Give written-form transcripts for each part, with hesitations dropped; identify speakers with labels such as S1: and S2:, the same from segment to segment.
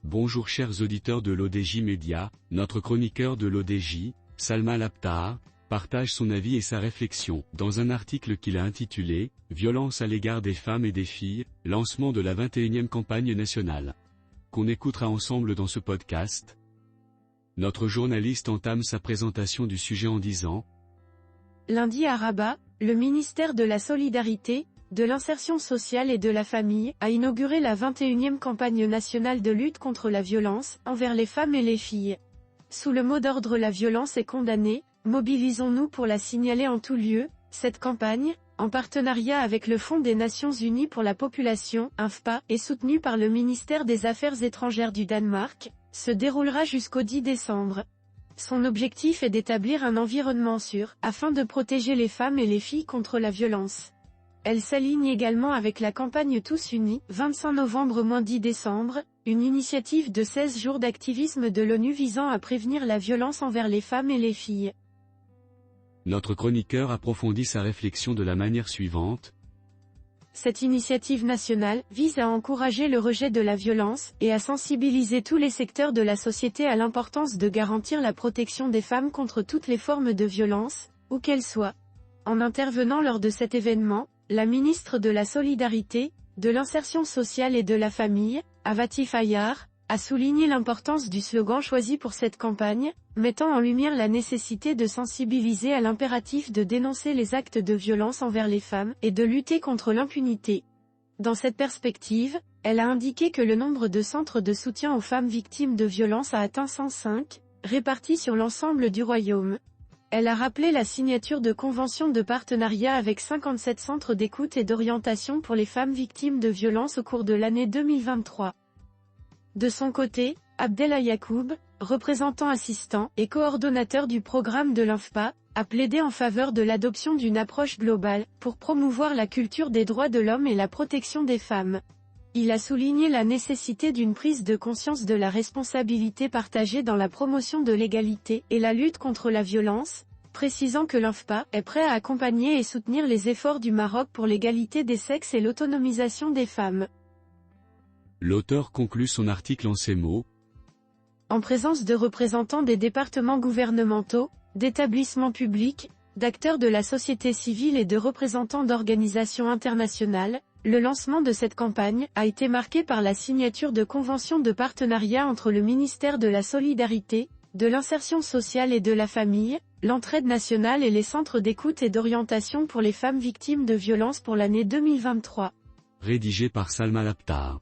S1: Bonjour chers auditeurs de l'ODJ Média, notre chroniqueur de l'ODJ, Salma Labtar, partage son avis et sa réflexion, dans un article qu'il a intitulé « Violence à l'égard des femmes et des filles, lancement de la 21e campagne nationale », qu'on écoutera ensemble dans ce podcast. Notre journaliste entame sa présentation du sujet en disant «
S2: Lundi à Rabat, le ministère de la Solidarité, de l'Insertion sociale et de la Famille a inauguré la 21e campagne nationale de lutte contre la violence envers les femmes et les filles. Sous le mot d'ordre La violence est condamnée, mobilisons-nous pour la signaler en tout lieu. Cette campagne, en partenariat avec le Fonds des Nations Unies pour la Population, INFPA, et soutenue par le ministère des Affaires étrangères du Danemark, se déroulera jusqu'au 10 décembre. Son objectif est d'établir un environnement sûr, afin de protéger les femmes et les filles contre la violence. Elle s'aligne également avec la campagne Tous Unis, 25 novembre-10 décembre, une initiative de 16 jours d'activisme de l'ONU visant à prévenir la violence envers les femmes et les filles.
S1: Notre chroniqueur approfondit sa réflexion de la manière suivante.
S2: Cette initiative nationale vise à encourager le rejet de la violence et à sensibiliser tous les secteurs de la société à l'importance de garantir la protection des femmes contre toutes les formes de violence, où qu'elles soient. En intervenant lors de cet événement, la ministre de la Solidarité, de l'Insertion sociale et de la Famille, Avati Fayard, a souligné l'importance du slogan choisi pour cette campagne, mettant en lumière la nécessité de sensibiliser à l'impératif de dénoncer les actes de violence envers les femmes et de lutter contre l'impunité. Dans cette perspective, elle a indiqué que le nombre de centres de soutien aux femmes victimes de violences a atteint 105, répartis sur l'ensemble du royaume. Elle a rappelé la signature de conventions de partenariat avec 57 centres d'écoute et d'orientation pour les femmes victimes de violences au cours de l'année 2023. De son côté, Abdellah Yacoub, représentant assistant et coordonnateur du programme de l'INFPA, a plaidé en faveur de l'adoption d'une approche globale, pour promouvoir la culture des droits de l'homme et la protection des femmes. Il a souligné la nécessité d'une prise de conscience de la responsabilité partagée dans la promotion de l'égalité et la lutte contre la violence, précisant que l'INFPA est prêt à accompagner et soutenir les efforts du Maroc pour l'égalité des sexes et l'autonomisation des femmes.
S1: L'auteur conclut son article en ces mots.
S2: En présence de représentants des départements gouvernementaux, d'établissements publics, d'acteurs de la société civile et de représentants d'organisations internationales, le lancement de cette campagne a été marqué par la signature de conventions de partenariat entre le ministère de la Solidarité, de l'Insertion sociale et de la Famille, l'Entraide nationale et les centres d'écoute et d'orientation pour les femmes victimes de violences pour l'année 2023.
S1: Rédigé par Salma Labtar.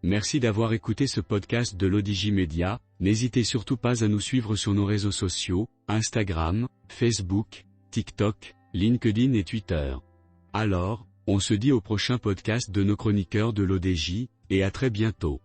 S1: Merci d'avoir écouté ce podcast de l'ODJ Média. N'hésitez surtout pas à nous suivre sur nos réseaux sociaux, Instagram, Facebook, TikTok, LinkedIn et Twitter. Alors, on se dit au prochain podcast de nos chroniqueurs de l'ODJ, et à très bientôt.